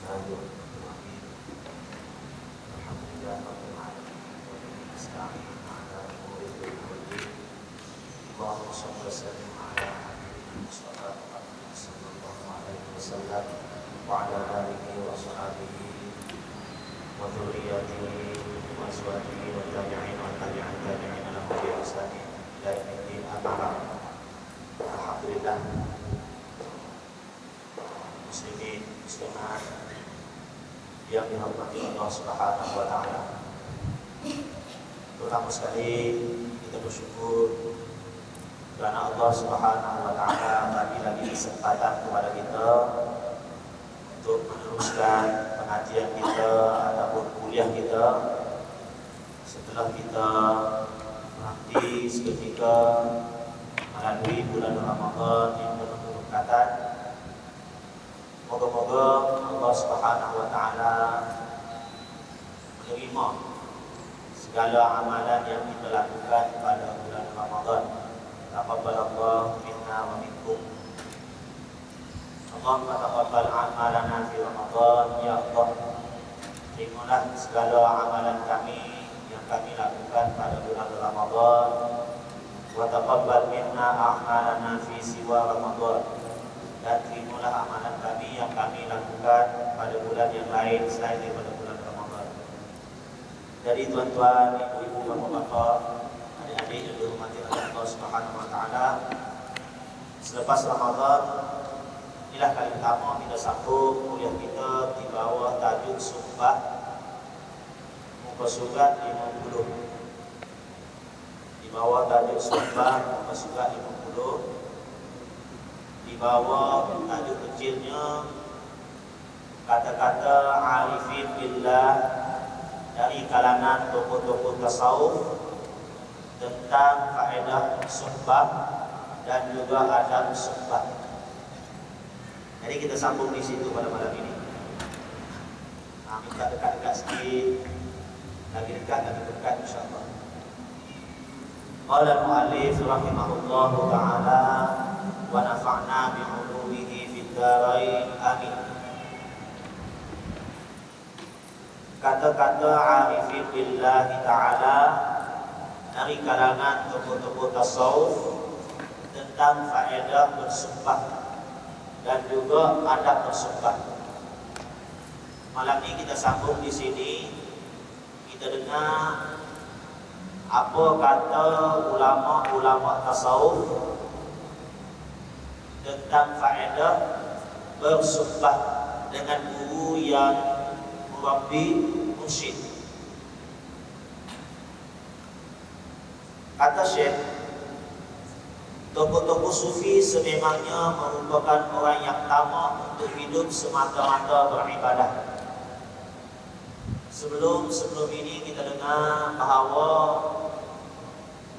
Alhamdulillah rabbil alamin wa bihi nasta'in ala umuri dunya wad din. Allahumma shalli wa sallim ala habibina Mustafa Muhammad sallallahu alaihi wasallam wa ala alihi wa sahbihi wa dzurriyyatihi wa azwajihi wa tabi'in wa tabi'in tabi'in lahum bi ihsan ila yaumil akhir. Alhamdulillah muslimin muslimat yang dirahmati Allah Subhanahu wa taala. Terutama sekali kita bersyukur karena Allah Subhanahu wa taala bagi lagi kesempatan kepada kita untuk meneruskan pengajian kita ataupun kuliah kita setelah kita berhenti seketika melalui bulan Ramadan yang penuh keberkatan. Moga-moga Allah Subhanahu wa taala menerima segala amalan yang kita lakukan pada bulan Ramadan. Taqabbalallahu minna wa minkum. Allahumma taqabbal amalana fi Ramadan ya Allah. Terimalah segala amalan kami yang kami lakukan pada bulan Ramadan. Wa taqabbal minna a'malana fi siwa Ramadan. Dan terimalah amalan kami yang kami lakukan pada bulan yang lain selain daripada bulan Ramadan. Jadi tuan-tuan, ibu-ibu, bapak-bapak, adik-adik yang dirahmati Allah Subhanahu wa taala, selepas Ramadan inilah kali pertama kita sambung kuliah kita di bawah tajuk Sumpah muka surat 50. Di bawah tajuk Sumpah muka surat 50. Di bawah tajuk kecilnya kata-kata arifin billah dari kalangan tokoh-tokoh tasawuf tentang faedah sumpah dan juga adab sumpah. Jadi kita sambung di situ pada malam ini. Minta dekat-dekat sikit, lagi dekat insyaAllah. Qala al-mu'allif rahimahullahu ta'ala wa nafa'na bi'ulumihi fid dharain amin. Kata-kata arifin billahi ta'ala dari kalangan tokoh-tokoh tasawuf tentang faedah bersumpah dan juga adab bersumpah. Malam ini kita sambung di sini, kita dengar apa kata ulama-ulama tasawuf tentang faedah bersumpah dengan guru yang murabbi mursyid. Kata Syekh, tokoh-tokoh sufi sememangnya merupakan orang yang tamak untuk hidup semata-mata beribadah. Sebelum ini kita dengar bahawa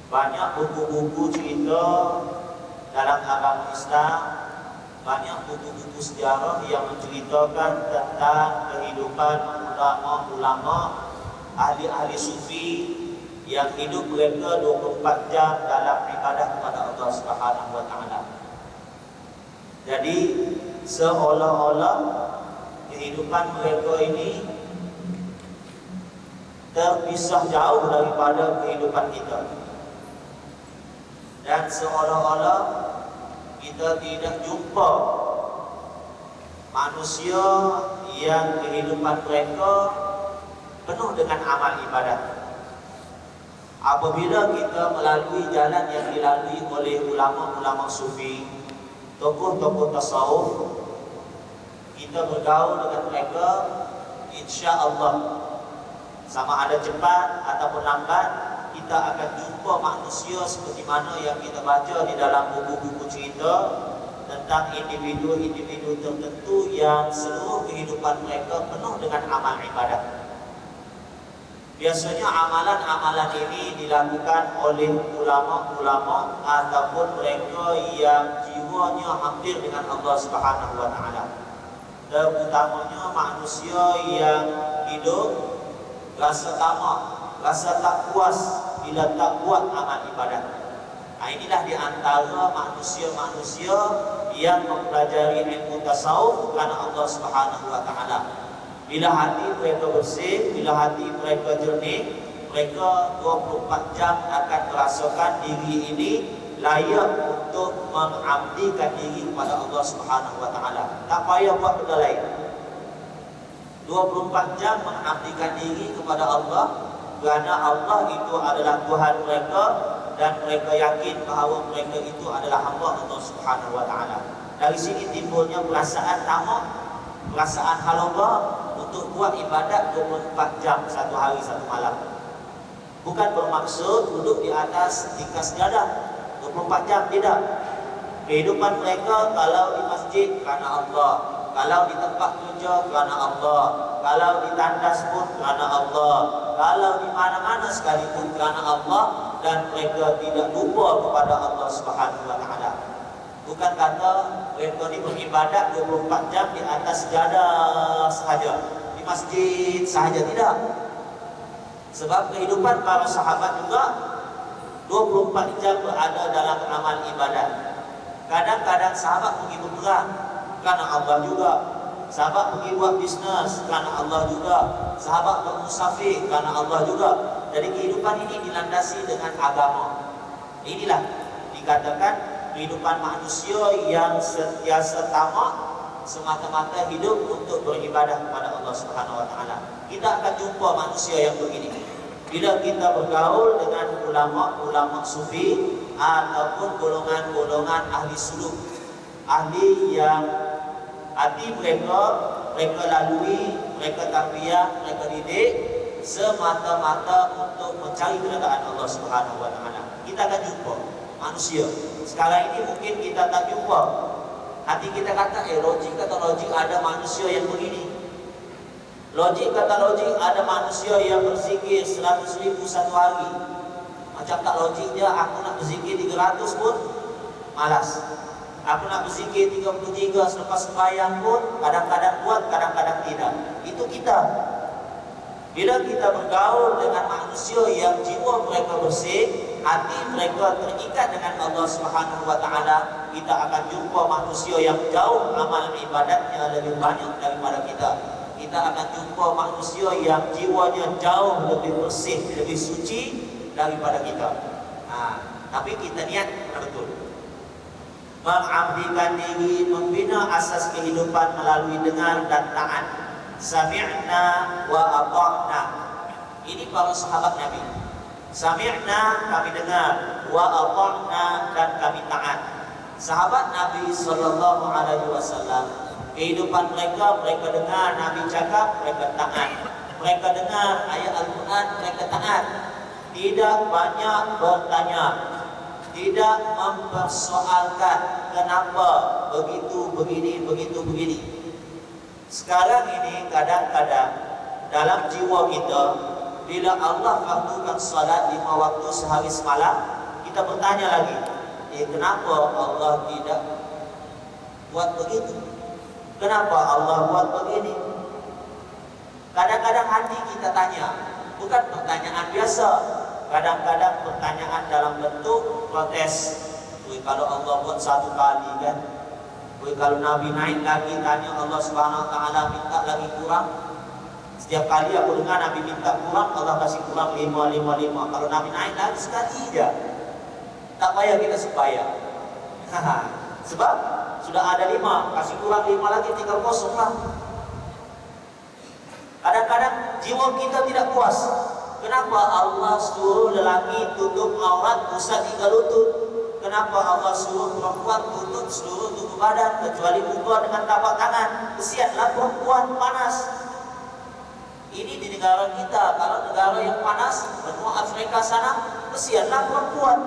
banyak buku-buku cerita dalam agama Islam, banyak buku-buku sejarah yang menceritakan tentang kehidupan ulama-ulama, ahli-ahli sufi yang hidup mereka 24 jam dalam ibadah kepada Allah Subhanahu wa taala. Jadi seolah-olah kehidupan mereka ini terpisah jauh daripada kehidupan kita. Dan seolah-olah kita tidak jumpa manusia yang kehidupan mereka penuh dengan amal ibadah. Apabila kita melalui jalan yang dilalui oleh ulama-ulama sufi, tokoh-tokoh tasawuf, kita bergaul dengan mereka, insya-Allah sama ada cepat ataupun lambat kita akan jumpa manusia seperti mana yang kita baca di dalam buku-buku cerita tentang individu-individu tertentu yang seluruh kehidupan mereka penuh dengan amal ibadah. Biasanya amalan-amalan ini dilakukan oleh ulama-ulama ataupun mereka yang jiwanya hampir dengan Allah Subhanahu wa taala. Terutamanya manusia yang hidup rasa tamak, rasa tak puas bila tak buat amal ibadah. Inilah di antara manusia-manusia yang mempelajari ilmu tasawuf karena Allah Subhanahu wa taala. Bila hati mereka bersih, bila hati mereka jernih, mereka 24 jam akan merasakan diri ini layak untuk mengabdikan diri kepada Allah Subhanahu wa taala. Tak payah buat benda lain. 24 jam mengabdikan diri kepada Allah kerana Allah itu adalah Tuhan mereka dan mereka yakin bahawa mereka itu adalah hamba Allah Subhanahu wa taala. Dari sini timbulnya perasaan tamak, perasaan halaba untuk buat ibadat 24 jam satu hari satu malam. Bukan bermaksud duduk di atas tingkat sejadah 24 jam, tidak. Kehidupan mereka kalau di masjid kerana Allah, kalau di tempat kerja kerana Allah, kalau di tandas pun kerana Allah, kalau di mana-mana sekalipun kerana Allah, dan mereka tidak lupa kepada Allah Subhanahu wa taala. Bukan kata mereka ni beribadat 24 jam di atas sejadah sahaja, di masjid sahaja, tidak. Sebab kehidupan para sahabat juga 24 jam berada dalam amal ibadat. Kadang-kadang sahabat pergi berperang kerana Allah juga. Sahabat pergi buat bisnes kerana Allah juga. Sahabat bermusafir kerana Allah juga. Jadi kehidupan ini dilandasi dengan agama. Inilah dikatakan kehidupan manusia yang sentiasa tamak semata-mata hidup untuk beribadah kepada Allah Subhanahu wa taala. Kita akan jumpa manusia yang begini bila kita bergaul dengan ulama-ulama sufi ataupun golongan-golongan ahli suluk, ahli yang hati mereka lalui, mereka tarbiyah, mereka didik semata-mata untuk mencari keredaan Allah Subhanahu wa taala. Kita akan jumpa manusia. Sekarang ini mungkin kita tak jumpa. Hati kita kata, logik kata logik ada manusia yang begini. Logik kata logik ada manusia yang berzikir 100,000 satu hari. Macam tak logik dia, aku nak berzikir 300 pun malas. Aku nak berzikir 33 selepas sembahyang pun kadang-kadang buat, kadang-kadang tidak. Itu kita. Bila kita bergaul dengan manusia yang jiwa mereka bersih, hati mereka terikat dengan Allah Subhanahu wa taala, kita akan jumpa manusia yang jauh amal ibadatnya lebih banyak daripada kita. Kita akan jumpa manusia yang jiwanya jauh lebih bersih, lebih suci daripada kita. Tapi kita niat betul. Mengabdikan diri, membina asas kehidupan melalui dengar dan taat. Sami'na wa ata'na. Ini para sahabat Nabi. Sami'na, kami dengar, wa ata'na, dan kami taat. Sahabat Nabi sallallahu alaihi wasallam, kehidupan mereka dengar Nabi cakap, mereka taat. Mereka dengar ayat Al-Quran, mereka taat. Tidak banyak bertanya, tidak mempersoalkan kenapa begitu, begini, begitu, begini. Sekarang ini kadang-kadang dalam jiwa kita, bila Allah fardukan salat 5 waktu sehari semalam, kita bertanya lagi, kenapa Allah tidak buat begitu? Kenapa Allah buat begini? Kadang-kadang hati kita tanya, bukan pertanyaan biasa. Kadang-kadang pertanyaan dalam bentuk protes. Kalau Allah buat satu kali kan, kalau Nabi naik lagi tanya Allah Subhanahu wa taala minta lagi kurang. Setiap kali aku dengar Nabi minta kurang, Allah kasih kurang 5. Kalau Nabi naik lagi sekali aja, tak payah kita sembahyang. Sebab sudah ada 5, kasih kurang 5 lagi, tinggal kosong lah. Kadang-kadang jiwa kita tidak puas. Kenapa Allah suruh lelaki tutup aurat pusat hingga lutut? Kenapa Allah suruh perempuan tutup seluruh tubuh badan kecuali muka dengan tapak tangan? Kesianlah perempuan panas. Ini di negara kita. Kalau negara yang panas, benua Afrika sana, kesianlah perempuan.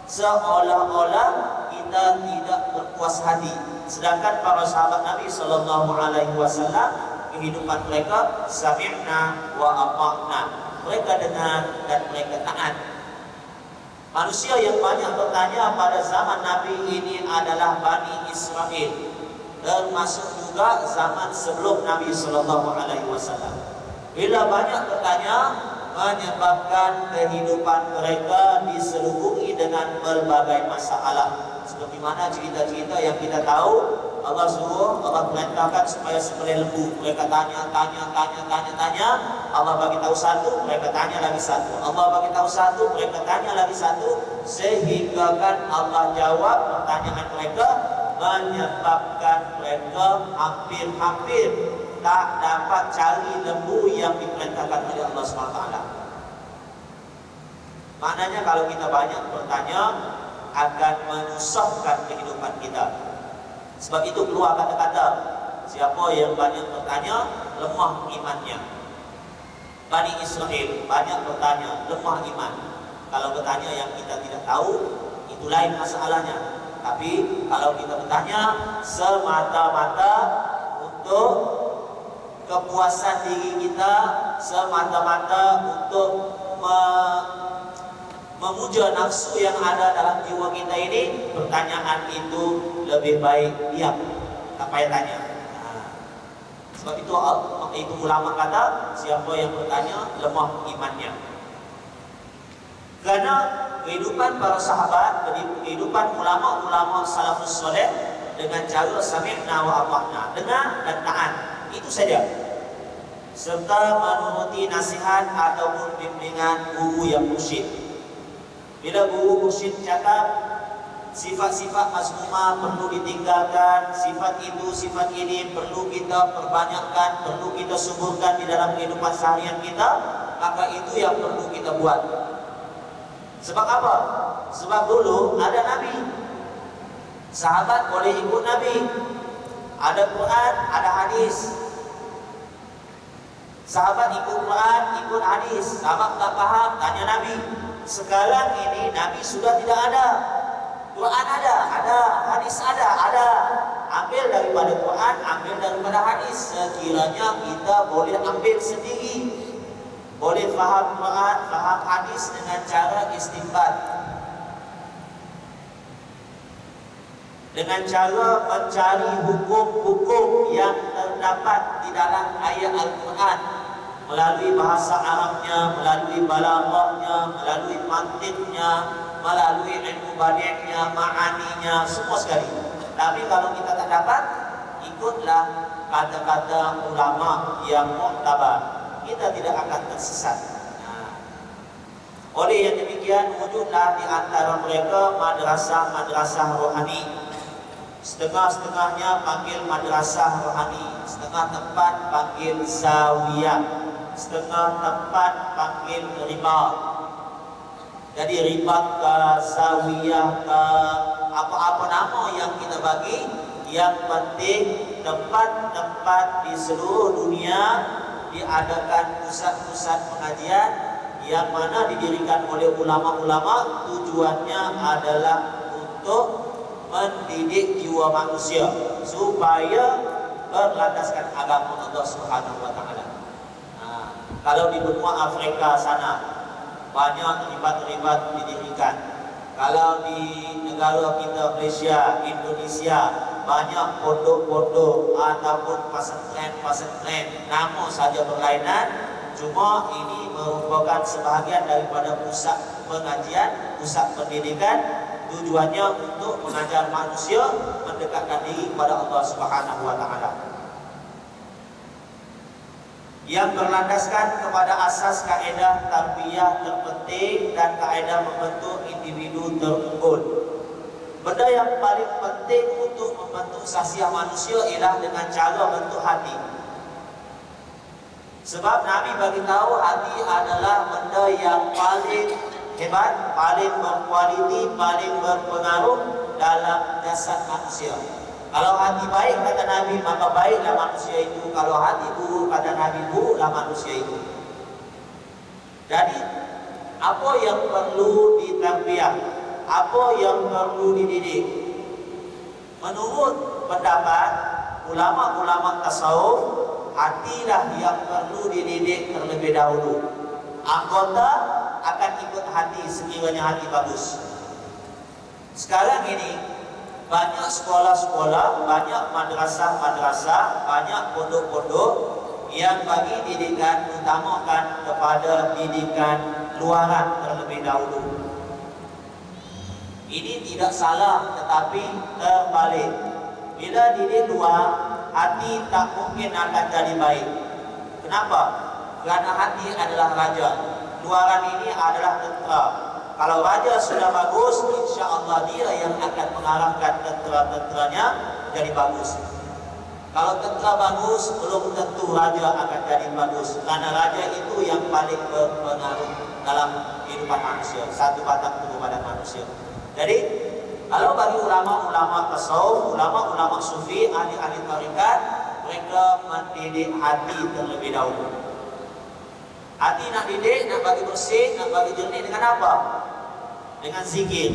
Seolah-olah kita tidak berpuas hati. Sedangkan para sahabat Nabi sallallahu alaihi wasallam, kehidupan mereka sami'na wa ata'na. Mereka dengar dan mereka taat. Manusia yang banyak bertanya pada zaman Nabi ini adalah Bani Israel, termasuk juga zaman sebelum Nabi sallallahu alaihi wasallam. Bila banyak bertanya, menyebabkan kehidupan mereka diselubungi dengan berbagai masalah. Seperti mana cerita-cerita yang kita tahu, Allah perintahkan supaya sembelih lembu. Mereka tanya. Allah bagi tahu satu, mereka tanya lagi satu. Allah bagi tahu satu, mereka tanya lagi satu. Sehingga kan Allah jawab pertanyaan mereka, menyebabkan mereka hampir-hampir tak dapat cari lembu yang diperintahkan oleh Allah SWT. Maknanya kalau kita banyak bertanya akan menyusahkan kehidupan kita. Sebab itu keluar kata-kata, siapa yang banyak bertanya lemah imannya. Bani Israel banyak bertanya, lemah iman. Kalau bertanya yang kita tidak tahu, itu lain masalahnya. Tapi kalau kita bertanya semata-mata untuk kepuasan diri kita, semata-mata untuk memuja nafsu yang ada dalam jiwa kita ini, pertanyaan itu lebih baik diam, tak payah tanya. Sebab itu ulama kata, siapa yang bertanya lemah imannya. Karena kehidupan para sahabat, kehidupan ulama-ulama salafus soleh dengan cara sami'na wa ata'na, dengar dan taat, itu saja. Serta menuruti nasihat ataupun bimbingan guru yang mursyid. Bila guru mursyid cakap sifat-sifat mazmumah perlu ditinggalkan, sifat itu, sifat ini perlu kita perbanyakkan, perlu kita suburkan di dalam kehidupan seharian kita, maka itu yang perlu kita buat. Sebab apa? Sebab dulu ada Nabi, sahabat boleh ikut Nabi, ada Quran, ada hadis. Sahabat ikut Quran, ikut hadis. Sahabat tak faham, tanya Nabi. Sekarang ini Nabi sudah tidak ada. Quran ada, hadis ada. Ambil daripada Quran, ambil daripada hadis. Sekiranya kita boleh ambil sendiri, boleh faham Quran, faham hadis dengan cara istinbat, dengan cara mencari hukum-hukum yang terdapat di dalam ayat Al-Quran melalui bahasa Arabnya, melalui balaghahnya, melalui mantiknya, melalui ilmu badi'nya, ma'aninya, semua sekali. Tapi kalau kita tak dapat, ikutlah kata-kata ulama yang mu'tabar, kita tidak akan tersesat. Oleh yang demikian, wujudlah di antara mereka madrasah-madrasah rohani. Setengah-setengahnya panggil madrasah rohani, setengah tempat panggil zawiyah, setengah tempat panggil riba. Jadi riba ke zawiyah ke apa-apa nama yang kita bagi, yang penting tempat-tempat di seluruh dunia diadakan pusat-pusat pengajian yang mana didirikan oleh ulama-ulama, tujuannya adalah untuk mendidik jiwa manusia supaya berlandaskan agama Allah Subhanahu wa taala. Kalau di benua Afrika sana banyak ribat-ribat didirikan. Kalau di negara kita Malaysia, Indonesia, banyak pondok-pondok ataupun pesantren, nama saja berlainan, cuma ini merupakan sebahagian daripada pusat pengajian, pusat pendidikan. Tujuannya untuk mengajar manusia mendekatkan diri kepada Allah Subhanahu wa taala, yang berlandaskan kepada asas kaedah tarbiyah terpenting dan kaedah membentuk individu terunggul. Benda yang paling penting untuk membentuk sasiah manusia ialah dengan cara bentuk hati. Sebab Nabi bagi tahu hati adalah benda yang paling hebat, paling berkualiti, paling berpengaruh dalam jasad manusia. Kalau hati baik kata Nabi, maka baiklah manusia itu. Kalau hati buruk kata Nabi, buruklah manusia itu. Jadi apa yang perlu ditarbiyah, apa yang perlu dididik? Menurut pendapat ulama-ulama tasawuf, hatilah yang perlu dididik terlebih dahulu. Anggota akan ikut hati sekiranya hati bagus. Sekarang ini banyak sekolah-sekolah, banyak madrasah-madrasah, banyak pondok-pondok yang bagi didikan utamakan kepada didikan luaran terlebih dahulu. Ini tidak salah, tetapi terbalik. Bila didik luar, hati tak mungkin akan jadi baik. Kenapa? Kerana hati adalah raja. Luaran ini adalah tentera. Kalau raja sudah bagus, insya Allah dia yang akan mengarahkan tentera-tenteranya jadi bagus. Kalau tentera bagus, belum tentu raja akan jadi bagus. Karena raja itu yang paling berpengaruh dalam kehidupan manusia. Satu batang tubuh badan manusia. Jadi, kalau bagi ulama-ulama tasawuf, ulama-ulama sufi, ahli-ahli tarekat, mereka mendidik hati terlebih dahulu. Hati nak didik, nak bagi bersih, nak bagi jernih dengan apa? Dengan zikir.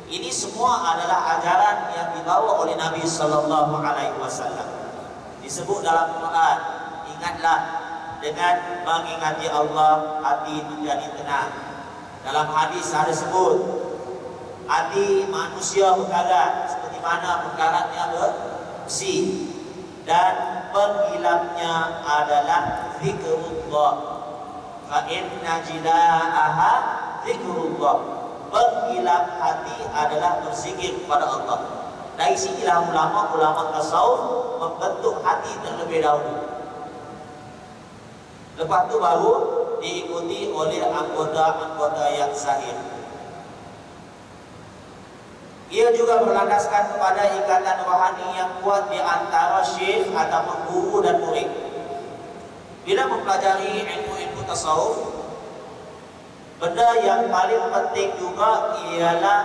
Ini semua adalah ajaran yang dibawa oleh Nabi sallallahu alaihi wasallam. Disebut dalam Quran, ingatlah dengan mengingati Allah hati menjadi tenang. Dalam hadis ada sebut hati manusia berkarat seperti mana berkaratnya besi, dan penggilapnya adalah zikrullah. Fa inna jilaaha zikrullah. Penggilap hati adalah berzikir kepada Allah. Dari sinilah ulama-ulama tasawuf membentuk hati terlebih dahulu. Lepas itu baru diikuti oleh anggota-anggota yang zahir. Ia juga berlandaskan kepada ikatan rohani yang kuat di antara syekh atau guru dan murid. Bila mempelajari ilmu-ilmu tasawuf, benda yang paling penting juga ialah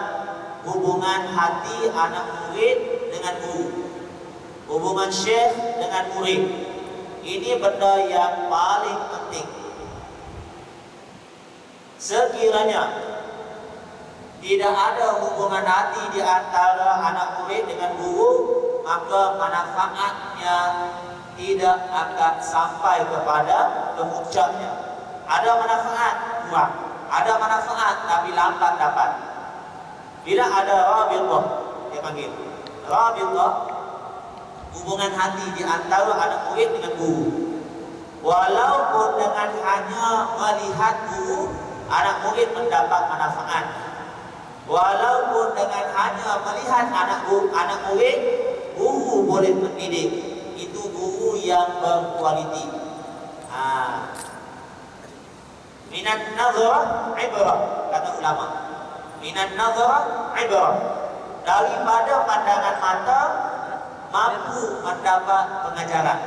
hubungan hati anak murid dengan guru, hubungan syekh dengan murid. Ini benda yang paling penting. Sekiranya tidak ada hubungan hati di antara anak murid dengan guru, maka manfaatnya tidak akan sampai kepada pemuncaknya. Ada manfaat kurang, ada manfaat tapi lambat dapat. Bila ada rabithah, dia panggil rabithah, hubungan hati di antara anak murid dengan guru. Walaupun dengan hanya melihat guru, anak murid mendapat manfaat. Walaupun dengan hanya melihat anak murid, guru boleh mendidik. Itu guru yang berkualiti. Minan nazarah ibrah, kata ulama. Minan nazarah ibrah. Daripada pandangan mata mampu mendapat pengajaran.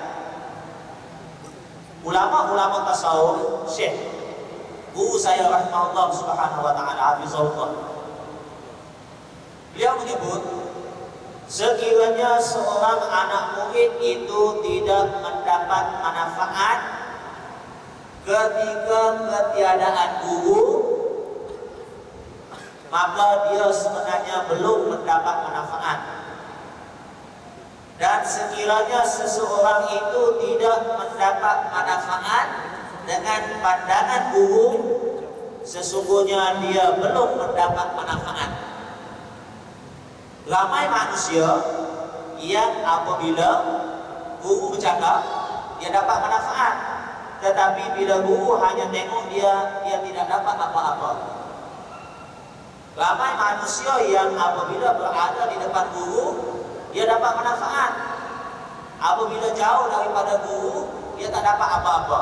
Ulama-ulama tasawuf, syekh guru saya rahimahullah subhanahu wa ta'ala, hafizahullah, beliau menyebut, sekiranya seorang anak murid itu tidak mendapat manfaat ketika ketiadaan guru, maka dia sebenarnya belum mendapat manfaat. Dan sekiranya seseorang itu tidak mendapat manfaat dengan pandangan guru, sesungguhnya dia belum mendapat manfaat. Ramai manusia yang apabila guru bercakap, dia dapat manfaat, tetapi bila guru hanya tengok dia tidak dapat apa-apa. Ramai manusia yang apabila berada di depan guru, dia dapat manfaat. Apabila jauh daripada guru, dia tak dapat apa-apa.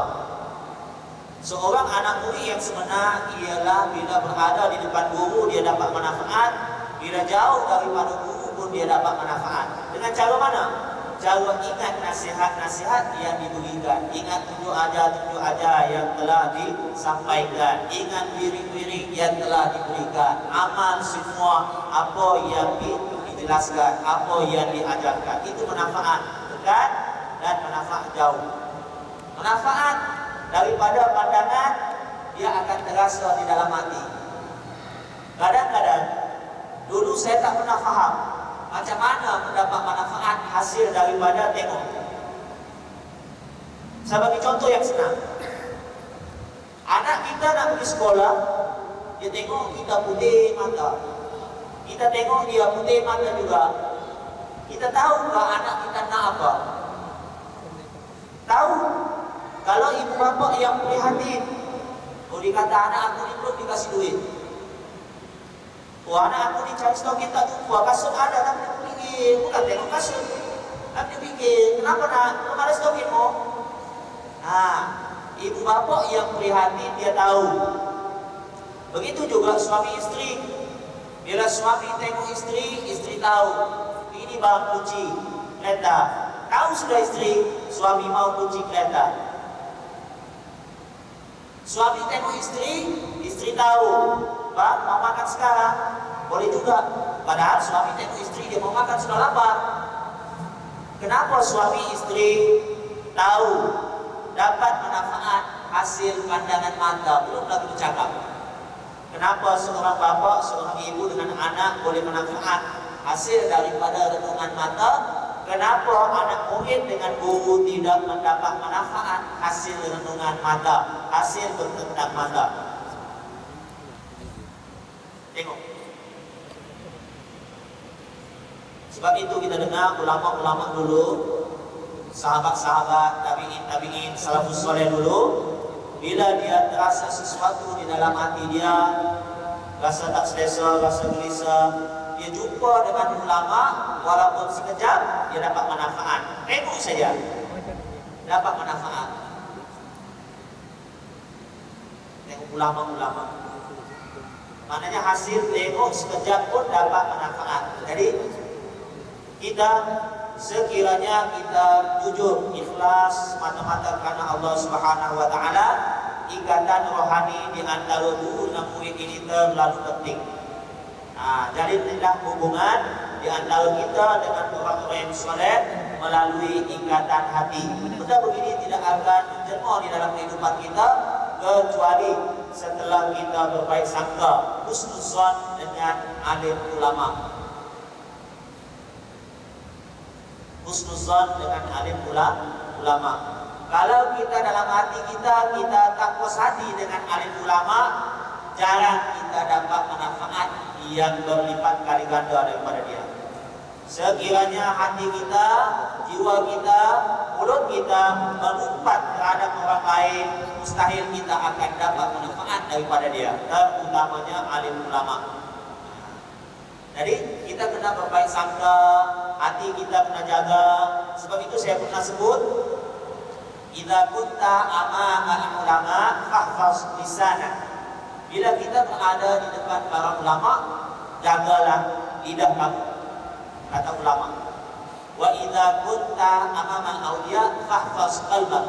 Seorang anak murid yang sebenar ialah bila berada di depan guru dia dapat manfaat, bila jauh daripada guru pun dia dapat manfaat. Dengan cara mana? Cara ingat nasihat-nasihat yang diberikan, ingat tunjuk ajar yang telah disampaikan, ingat wiring-wiring yang telah diberikan, amal semua apa yang dijelaskan, apa yang diajarkan. Itu manfaat dekat dan manfaat jauh. Manfaat daripada pandangan dia akan terasa di dalam hati. Kadang-kadang dulu saya tak pernah faham macam mana mendapat manfaat hasil daripada tengok. Saya bagi contoh yang senang. Anak kita nak pergi sekolah, dia tengok kita putih mata, kita tengok dia putih mata juga. Kita tahu tak anak kita nak apa? Tahu. Kalau ibu bapa yang prihatin, dia kata anak aku ni belum dikasih duit. Oh, anak aku dicari stokin tak jumpa, kasut ada tapi dia pikir, bukan tengok kasut. Tapi dia pikir, kenapa nak? Kenapa ada stokin mo? Nah, ibu bapak yang prihatin dia tahu. Begitu juga suami istri. Bila suami tengok istri, istri tahu. Ini barang kunci kereta. Tahu sudah istri, suami mau kunci kereta. Suami tengok istri, istri tahu. Bang, mau makan sekarang? Boleh juga. Padahal suami tengok istri, dia mau makan sudah lapar. Kenapa suami istri tahu dapat manfaat hasil pandangan mata? Belum lagi bercakap. Kenapa seorang bapak, seorang ibu dengan anak boleh manfaat hasil daripada renungan mata? Kenapa anak murid dengan guru tidak mendapat manfaat hasil renungan mata, hasil bertentang mata? Tengok. Sebab itu kita dengar ulama-ulama dulu, sahabat-sahabat, tabi'in, salafus saleh dulu, bila dia terasa sesuatu di dalam hati dia, rasa tak selesa, rasa gelisah, dia jumpa dengan ulama, walaupun sekejap, dia dapat manfaat. Tengok saja, dapat manfaat. Tengok ulama-ulama. Maknanya hasil tengok sekejap pun dapat manfaat. Jadi kita sekiranya kita jujur, ikhlas, mata-mata karena Allah Subhanahu wa taala, ikatan rohani di antara guru dan murid ini terlalu penting. Nah, jalinlah hubungan di antara kita dengan orang-orang yang soleh melalui ikatan hati. Benda begini tidak akan menjelma di dalam kehidupan kita kecuali setelah kita berbaik sangka, husnuzan dengan alim ulama. Husnuzan dengan alim ulama. Kalau kita dalam hati kita tak puas hati dengan alim ulama, jarang kita dapat manfaat yang berlipat kali ganda daripada dia. Sekiranya hati kita, jiwa kita, mulut kita mengumpat terhadap orang lain, mustahil kita akan dapat manfaat daripada dia, terutamanya alim ulama. Jadi kita kena berbaik sangka, hati kita kena jaga. Sebab itu saya pernah sebut, idza kunta amama ulama fahfaz lisana. Bila kita berada di depan para ulama, jagalah lidah kamu, kata ulama. Wa idza kunta amama auliya fahfaz qalbak.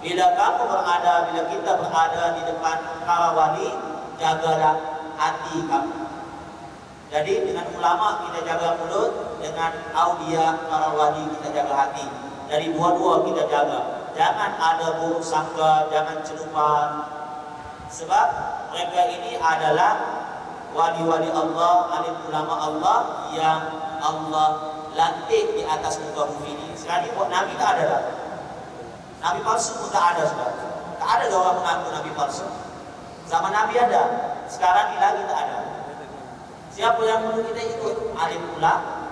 Bila kita berada di depan para wali, jagalah hati kamu. Jadi dengan ulama kita jaga mulut, dengan aulia para wali kita jaga hati. Dari dua-dua kita jaga. Jangan ada buruk sangka, jangan celupan. Sebab mereka ini adalah wali-wali Allah, alim ulama Allah yang Allah lantik di atas muka bumi ini. Sekarang ini Nabi tak ada dah. Nabi palsu pun tak ada sudah. Tak ada orang mengaku Nabi palsu. Zaman Nabi ada, sekarang ini lagi tak ada. Siapa yang perlu kita ikut? Alim ulama.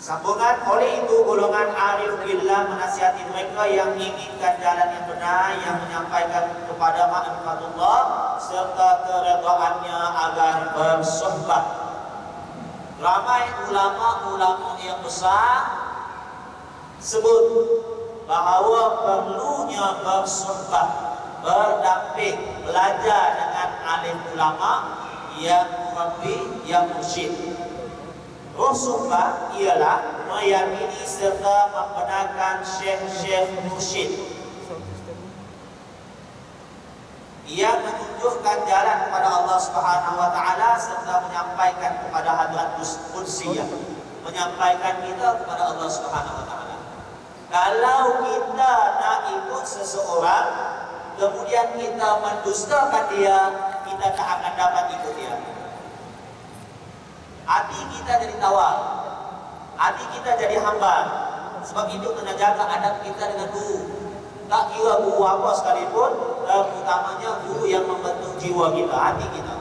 Sambungan, oleh itu golongan arif billah menasihati mereka yang menginginkan jalan yang benar, yang menyampaikan kepada ma'rifatullah serta keredaannya agar bersohbah. Ramai ulama-ulama yang besar sebut bahawa perlunya bersohbah, berdamping, belajar dengan alim ulama yang murabbi, yang mursyid. Roh sumpah ialah meyakini serta membenarkan syekh-syekh mursyid yang menunjukkan jalan kepada Allah Subhanahu wa taala serta menyampaikan kepada hadrat kudsiyah, menyampaikan kita kepada Allah Subhanahu wa taala. Kalau kita nak ikut seseorang kemudian kita mendustakan dia, kita tak akan dapat ikut dia. Hati kita jadi tawar, hati kita jadi hamba. Sebab itu kena jaga adab kita dengan guru. Tak kira guru apa sekalipun, terutamanya guru yang membentuk jiwa kita, hati kita.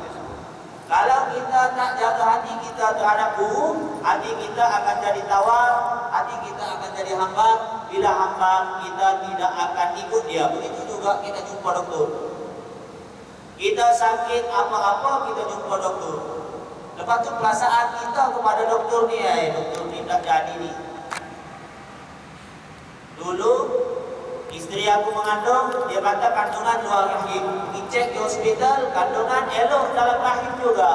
Kalau kita tak jaga hati kita terhadap guru, hati kita akan jadi tawar, hati kita akan jadi hamba. Bila hamba, kita tidak akan ikut dia. Begitu juga kita jumpa doktor. Kita sakit apa-apa kita jumpa doktor. Lepas tu perasaan kita kepada doktor ni, doktor ni tak jadi ni. Dulu isteri aku mengandung, dia kata kandungan luar rahim. Pergi cek di hospital, kandungan elok dalam rahim juga.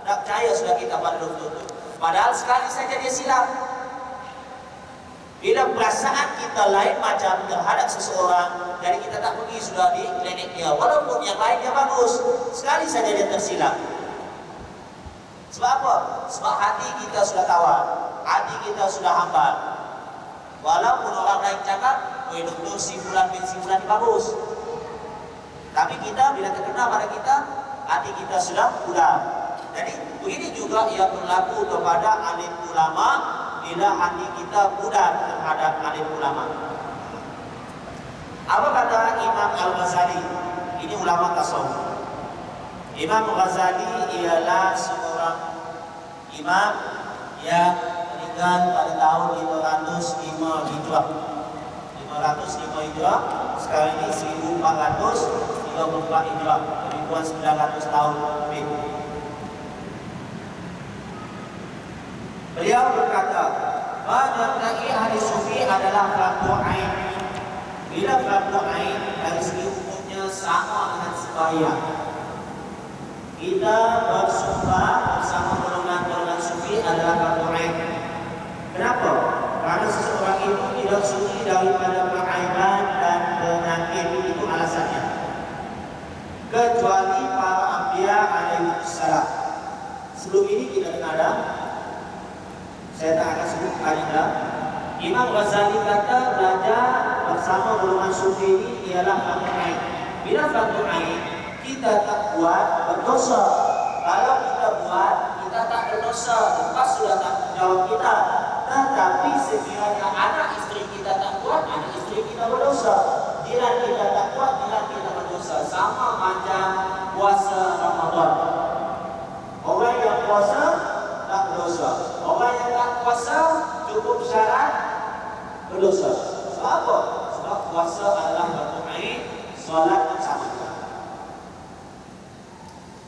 Tak percaya sudah kita pada doktor tu. Padahal sekali saja dia silap. Bila perasaan kita lain macam terhadap seseorang, jadi kita tak pergi sudah di klinik dia. Walaupun yang lain dia bagus, sekali saja dia tersilap. Sebab apa? Sebab hati kita sudah tawar, hati kita sudah hambar. Walaupun orang lain cakap, doktor si fulan bin si fulan bagus, tapi kita bila terkena pada kita, hati kita sudah pudar. Jadi begini juga yang berlaku kepada alim ulama bila hati kita pudar terhadap alim ulama. Apa kata Imam Al-Ghazali? Ini ulama tasawuf. Imam Al-Ghazali ialah seorang imam yang meninggal pada tahun 505 Hijrah. 505 Hijrah, sekarang ini 1434 Hijrah, lebih kurang 900 tahun lebih. Beliau berkata, menyertai ahli sufi adalah fardu ain. Bila fardu ain dari segi hukumnya sama dengan sembahyang. Kita bersumpah bersama golongan-golongan sufi adalah fardu ain. Kenapa? Karena seseorang itu tidak suci daripada peraiban dan penyakit, itu alasannya. Kecuali para anbiya alaihi salam. Sebelum ini kita ada, saya tak akan sebut kaidah. Imam Ghazali kata belajar bersama golongan sufi ini ialah fardu ain. Bila fardu ain kita tak buat berdosa. Kalau kita buat kita tak berdosa, lepas sudah tanggungjawab kita. Tetapi sekiranya anak isteri kita tak buat, anak isteri kita berdosa. Jiran kita tak buat, jiran kita berdosa. Sama macam puasa Ramadan. Orang yang puasa tak berdosa. Orang yang tak puasa cukup syarat berdosa. Sebab apa? Sebab puasa adalah fardu ain, solat sama.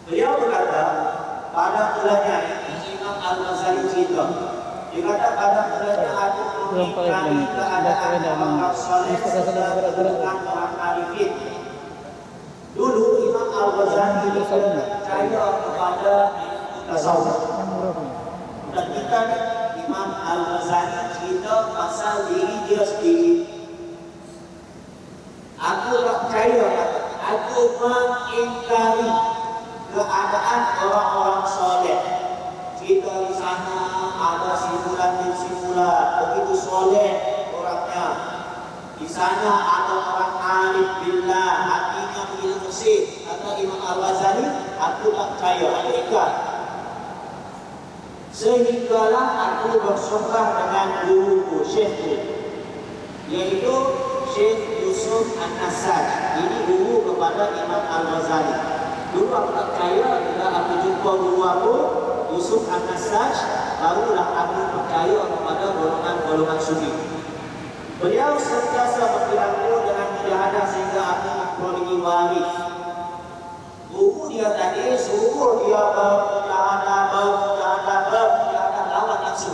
Beliau berkata pada bulannya ini Imam Al-Ghazali cerita. Dia kata pada bulannya aku memikirkan keadaan orang soleh dengan orang arifin. Dulu Imam Al-Ghazali percaya kepada tasawuf. Dan kita Imam Al-Ghazali cerita pasal diri dia sendiri. Aku tak percaya, aku mengingkari keadaan orang-orang soleh. Cerita di sana ada si fulan bin si fulan, begitu soleh orangnya. Di sana ada orang alif billah, hatinya begitu bersih. Kata Imam Al-Ghazali, aku tak percaya, aku ingkar. Sehinggalah aku bersumpah dengan guruku, syekhku, yaitu Syekh Yusuf An-Nassaj. Ini guru kepada Imam Al-Ghazali. Dulu aku tak percaya, bila aku jumpa guru aku Yusuf An-Nassaj, barulah aku percaya kepada golongan-golongan sufi. Beliau sentiasa berkira-kira dengan mujahadah sehingga aku memperoleh waris. Guru dia tadi suruh dia bermujahadah lawan nafsu.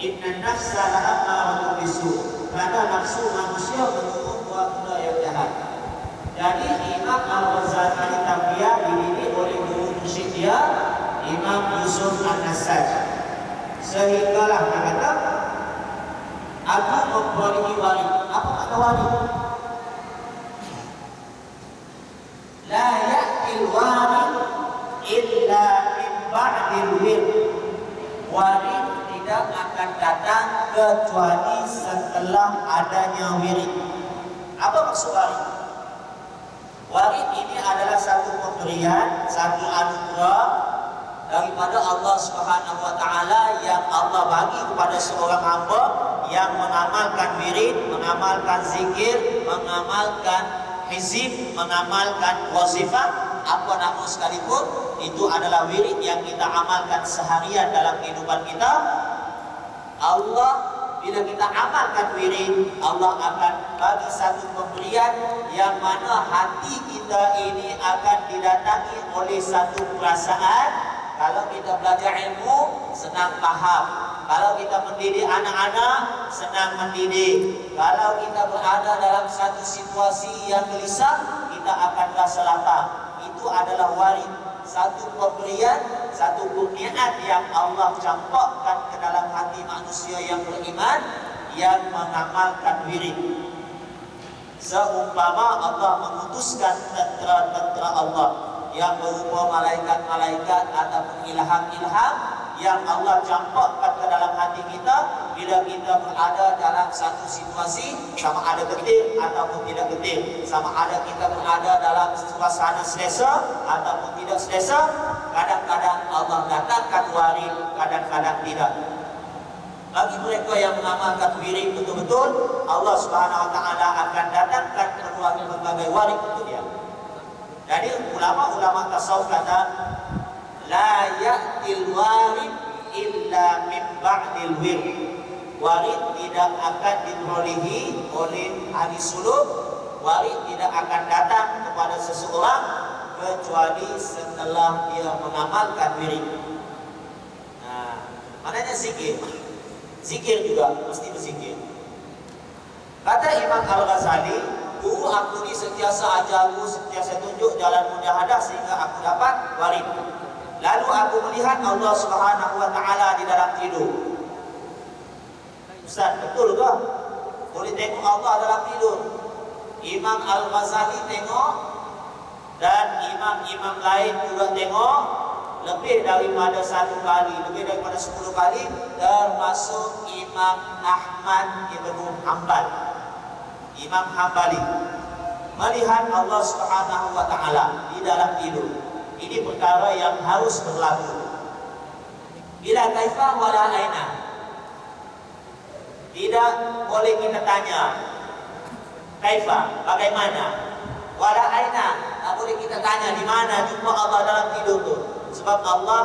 Inna nafsa la'ammaratun bisu. Karena nafsu manusia menuntut buat benda yang jahat. Jadi Imam Al-Ghazali Tabriyah dididik oleh guru musyid dia Imam Yusuf An-Nassaj. Sehinggalah dia kata, aku memperoleh wali. Apa kata wali? La ya'til wali illa min ba'dil wir. Wali tidak akan datang kecuali setelah adanya wirid. Apa maksud wali? Warid ini adalah satu pemberian, satu anugerah daripada Allah Subhanahu wa taala yang Allah bagi kepada seorang hamba yang mengamalkan wirid, mengamalkan zikir, mengamalkan hizib, mengamalkan wazifah, apa namun sekalipun itu adalah wirid yang kita amalkan seharian dalam kehidupan kita. Allah bila kita amalkan wirid, Allah akan bagi satu pemberian yang mana hati kita ini akan didatangi oleh satu perasaan. Kalau kita belajar ilmu, senang faham. Kalau kita mendidik anak-anak, senang mendidik. Kalau kita berada dalam satu situasi yang gelisah, kita akan rasa lapar. Itu adalah warid, satu pemberian, satu kurniaan yang Allah campakkan ke dalam hati manusia yang beriman, yang mengamalkan wirid. Seumpama Allah mengutuskan tentera-tentera Allah yang berupa malaikat-malaikat ataupun ilham-ilham yang Allah campakkan ke dalam hati kita bila kita berada dalam satu situasi, sama ada getir ataupun tidak getir, sama ada kita berada dalam suasana selesa ataupun tidak selesa. Kadang-kadang Allah datangkan warid, kadang-kadang tidak. Bagi mereka yang mengamalkan wirid betul-betul, Allah Subhanahu wa taala akan datangkan berbagai warid untuk dia. Jadi ulama-ulama tasawuf kata la ya'til warid illa min ba'dil wird. Warid tidak akan diperolehi oleh ahli suluk, warid tidak akan datang kepada seseorang kecuali setelah dia mengamalkan wirid. Nah, maknanya zikir. Zikir juga mesti berzikir. Kata Imam Al-Ghazali, guru aku ni sentiasa ajarku, sentiasa tunjuk jalan mujahadah sehingga aku dapat warid. Lalu aku melihat Allah Subhanahu wa taala di dalam tidur. Ustaz, betul ke? Boleh tengok Allah dalam tidur. Imam Al-Ghazali tengok dan imam-imam lain juga tengok lebih daripada 1 kali, lebih daripada 10 kali, termasuk Imam Ahmad Ibn Hanbal, Imam Hambali, melihat Allah Subhanahu wa taala di dalam tidur. Ini perkara yang harus berlaku. Bila kaifa wala aina. Tidak boleh kita tanya kaifa, bagaimana. Wala aina, tak boleh kita tanya di mana jumpa Allah dalam tidur tu. Sebab Allah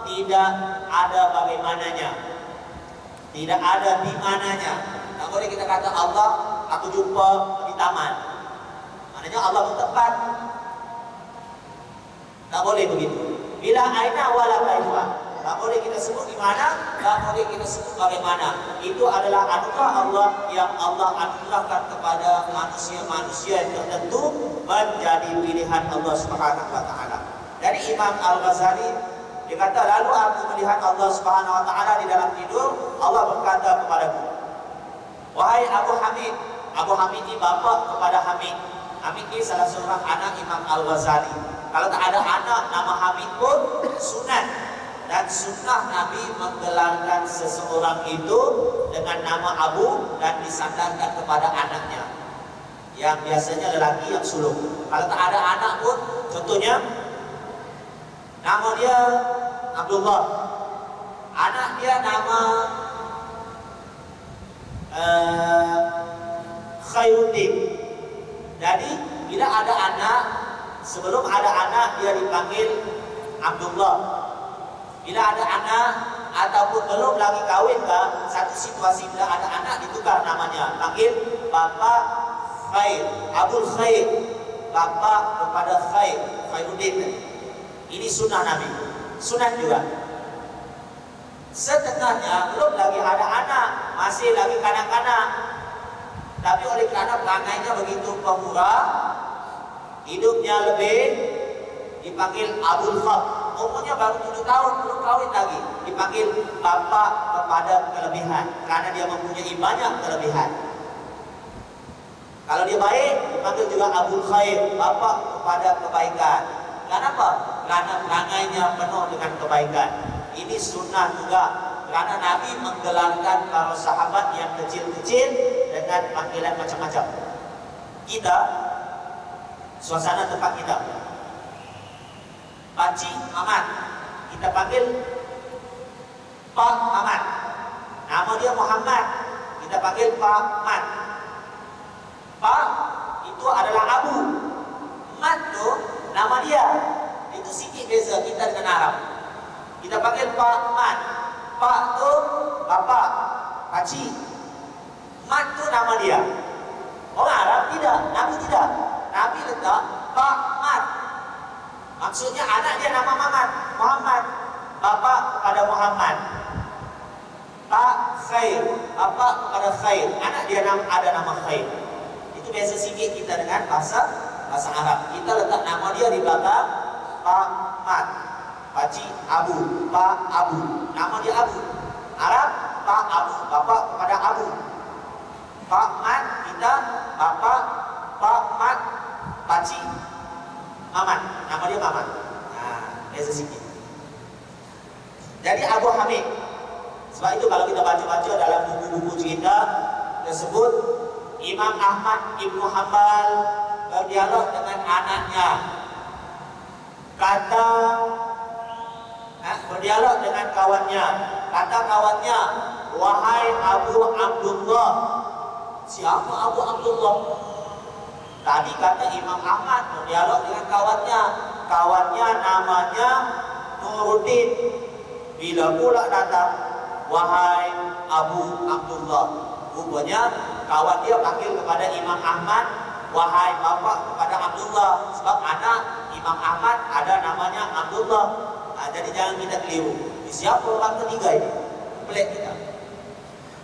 tidak ada bagaimananya, tidak ada di mananya. Tak boleh kita kata Allah aku jumpa di taman, maknanya Allah bertempat. Tak boleh begitu. Bila aina wala kaifa, tak boleh kita sebut di mana, tak boleh kita sebut bagaimana. Itu adalah anugerah Allah yang Allah anugerahkan kepada manusia-manusia yang tertentu menjadi pilihan Allah Subhanahu wa taala. Dari Imam Al-Ghazali, dia kata, lalu aku melihat Allah Subhanahu wa taala di dalam tidur. Allah berkata kepadaku, wahai Abu Hamid. Abu Hamid ini bapa kepada Hamid. Hamid ini salah seorang anak Imam Al-Ghazali. Kalau tak ada anak nama Hamid pun sunat. Dan sunnah Nabi menggelarkan seseorang itu dengan nama Abu dan disandarkan kepada anaknya, yang biasanya lelaki yang sulung. Kalau tak ada anak pun, contohnya nama dia Abdullah, anak dia nama Khairuddin. Jadi bila ada anak, sebelum ada anak dia dipanggil Abdullah. Bila ada anak ataupun belum lagi kahwin ke, satu situasi bila ada anak ditukar namanya, panggil bapa Khair, Abdul Khair, bapa kepada Khair, Khairuddin. Ini sunnah Nabi, sunnah juga. Setengahnya belum lagi ada anak, masih lagi kanak-kanak, tapi oleh kerana pelangainya begitu pemurah, hidupnya lebih, dipanggil Abdul Khair. Umurnya baru 7 tahun, belum kahwin lagi, dipanggil bapa kepada kelebihan, karena dia mempunyai banyak kelebihan. Kalau dia baik, dipanggil juga Abdul Khair, bapa kepada kebaikan. Kenapa? Karena pelangainya penuh dengan kebaikan. Ini sunnah juga, karena Nabi menggelarkan para sahabat yang kecil-kecil dengan panggilan macam-macam. Kita, suasana tempat kita, Pakcik Mamat, kita panggil Pak Mamat. Nama dia Muhammad, kita panggil Pak Mat. Pak itu adalah Abu, Mat tu nama dia. Itu sikit beza kita dengan Arab. Kita panggil Pak Mat. Pak tu bapa, pakcik. Mat itu nama dia. Orang Arab tidak, Nabi tidak. Nabi letak Pak Mat. Maksudnya anak dia nama Muhammad. Bapa kepada Muhammad. Pak Khair, bapa kepada Khair. Anak dia ada nama Khair. Itu biasa sikit kita dengan bahasa Arab. Kita letak nama dia di belakang Pak Mat. Pakcik Abu, Pak Abu. Nama dia Abu. Arab Pak Abu, bapa kepada Abu. Pak Mat kita bapa, Pak Mat pakcik Mamat. Nama dia Mamat. Biasa sikit. Jadi Abu Hamid. Sebab itu kalau kita baca-baca dalam buku-buku cerita tersebut, Imam Ahmad Ibnu Hanbal berdialog dengan anaknya. Berdialog dengan kawannya. Kata kawannya, wahai Abu Abdullah. Siapa Abu Abdullah? Tadi kata Imam Ahmad berdialog dengan kawannya. Kawannya namanya Nuruddin. Bila pula datang, wahai Abu Abdullah. Rupanya kawan dia panggil kepada Imam Ahmad, wahai bapa kepada Abdullah. Sebab anak Imam Ahmad ada namanya Abdullah. Jadi jangan kita keliru. Siapa orang ketiga ini? Pelik kita.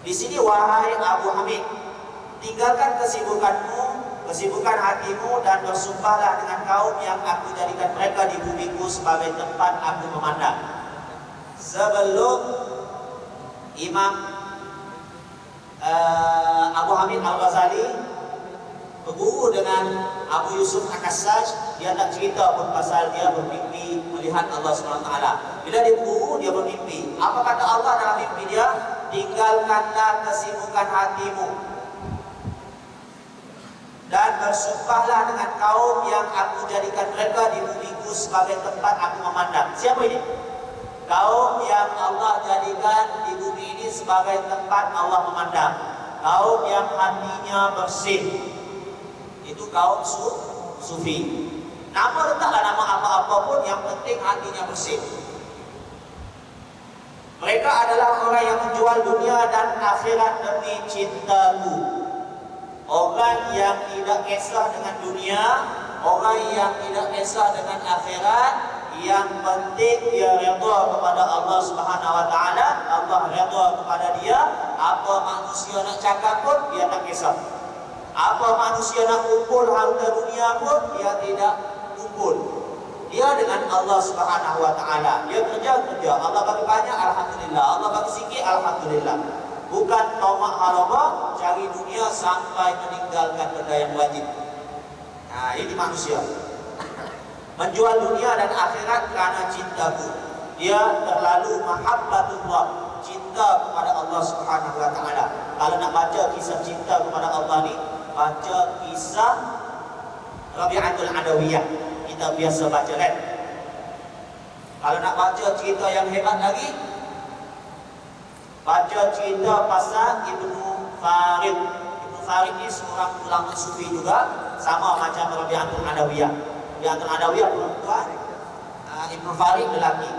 Di sini wahai Abu Hamid, tinggalkan kesibukanmu, kesibukan hatimu, dan bersumpahlah dengan kaum yang aku jadikan mereka di bumiku sebagai tempat aku memandang. Sebelum Imam Abu Hamid Al-Ghazali berguru dengan Abu Yusuf Al-Kassaj, dia tak cerita pun pasal dia bermimpi melihat Allah SWT. Bila dia berguru, dia bermimpi. Apa kata Allah dalam mimpi dia? Tinggalkanlah kesibukan hatimu dan bersumpahlah dengan kaum yang aku jadikan mereka di bumiku sebagai tempat aku memandang. Siapa ini? Kaum yang Allah jadikan di bumi ini sebagai tempat Allah memandang. Kaum yang hatinya bersih. Itu kaum sufi. Nama letaklah nama apa-apa pun, yang penting hatinya bersih. Mereka adalah orang yang menjual dunia dan akhirat demi cintaku. Orang yang tidak kisah dengan dunia, orang yang tidak kisah dengan akhirat, yang penting dia redha kepada Allah Subhanahu wa taala, Allah redha kepada dia. Apa manusia nak cakap pun dia tak kisah. Apa manusia nak kumpul harta dunia pun dia tidak kumpul. Dia dengan Allah Subhanahu wa taala. Dia kerja. Allah bagi banyak, alhamdulillah. Allah bagi sikit, alhamdulillah. Bukan tamak haraba, cari dunia sampai meninggalkan benda yang wajib. Ini manusia. Menjual dunia dan akhirat kerana cintaku. Dia terlalu mahabbatullah, cinta kepada Allah Subhanahu wa taala. Kalau nak baca kisah cinta kepada Allah ni, baca kisah Rabi'atul Adawiyah. Kita biasa baca kan. Kalau nak baca cerita yang hebat lagi, baca cerita pasal Ibnu Farid. Ibnu Farid ni seorang ulama sufi juga, sama macam Rabi'atul Adawiyah. Rabi'atul Adawiyah perempuan, Ibnu Farid lelaki.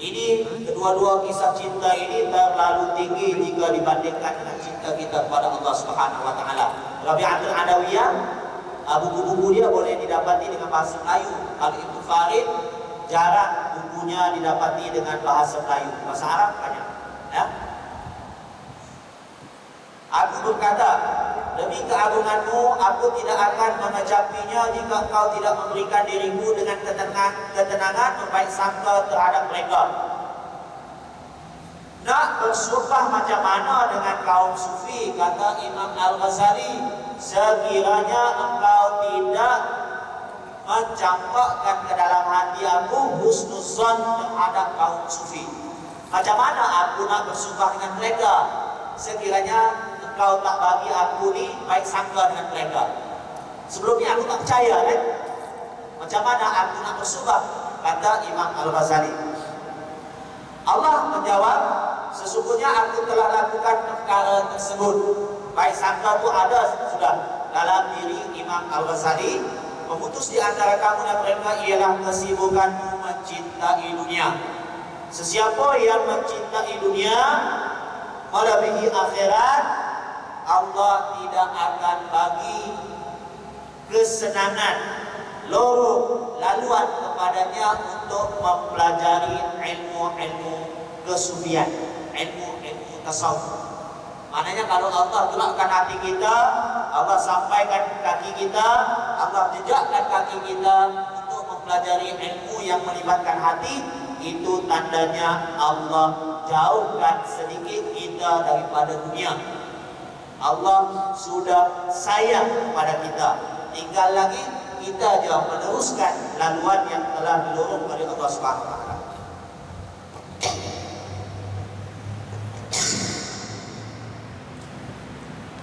Ini kedua-dua kisah cinta ini terlalu tinggi jika dibandingkan dengan cinta kita kepada Allah Subhanahu wa taala. Rabi'atul Adawiyah, buku-buku dia boleh didapati dengan bahasa Melayu. Kalau Ibnu Farid jarang bukunya didapati dengan bahasa Melayu. Bahasa Arab banyak. Ya. Aku berkata, demi keagunganmu, aku tidak akan mengecapinya jika engkau tidak memberikan dirimu dengan ketenangan berbaik sangka terhadap mereka. Nak bersumpah macam mana dengan kaum sufi, kata Imam Al-Ghazali, sekiranya engkau tidak mencampakkan ke dalam hati aku husnuzon terhadap kaum sufi. Macam mana aku nak bersumpah dengan mereka sekiranya engkau tak bagi aku ni baik sangka dengan mereka? Sebelum ni aku tak percaya kan? Macam mana aku nak bersumpah? Kata Imam Al-Ghazali. Allah menjawab, sesungguhnya aku telah lakukan perkara tersebut. Baik sangka itu ada sudah dalam diri Imam Al-Ghazali. Memutus di antara kamu dan mereka ialah kesibukanmu mencintai dunia. Sesiapa yang mencintai dunia, melebihi akhirat, Allah tidak akan bagi kesenangan, lorong, laluan kepadanya untuk mempelajari ilmu-ilmu kesufian, ilmu-ilmu tasawuf. Maknanya kalau Allah gerakkan hati kita, Allah sampaikan kaki kita, Allah jejakkan kaki kita untuk mempelajari ilmu yang melibatkan hati, itu tandanya Allah jauhkan sedikit kita daripada dunia. Allah sudah sayang kepada kita. Tinggal lagi kita jauh meneruskan laluan yang telah dilorong oleh Allah Subhanahu wa taala.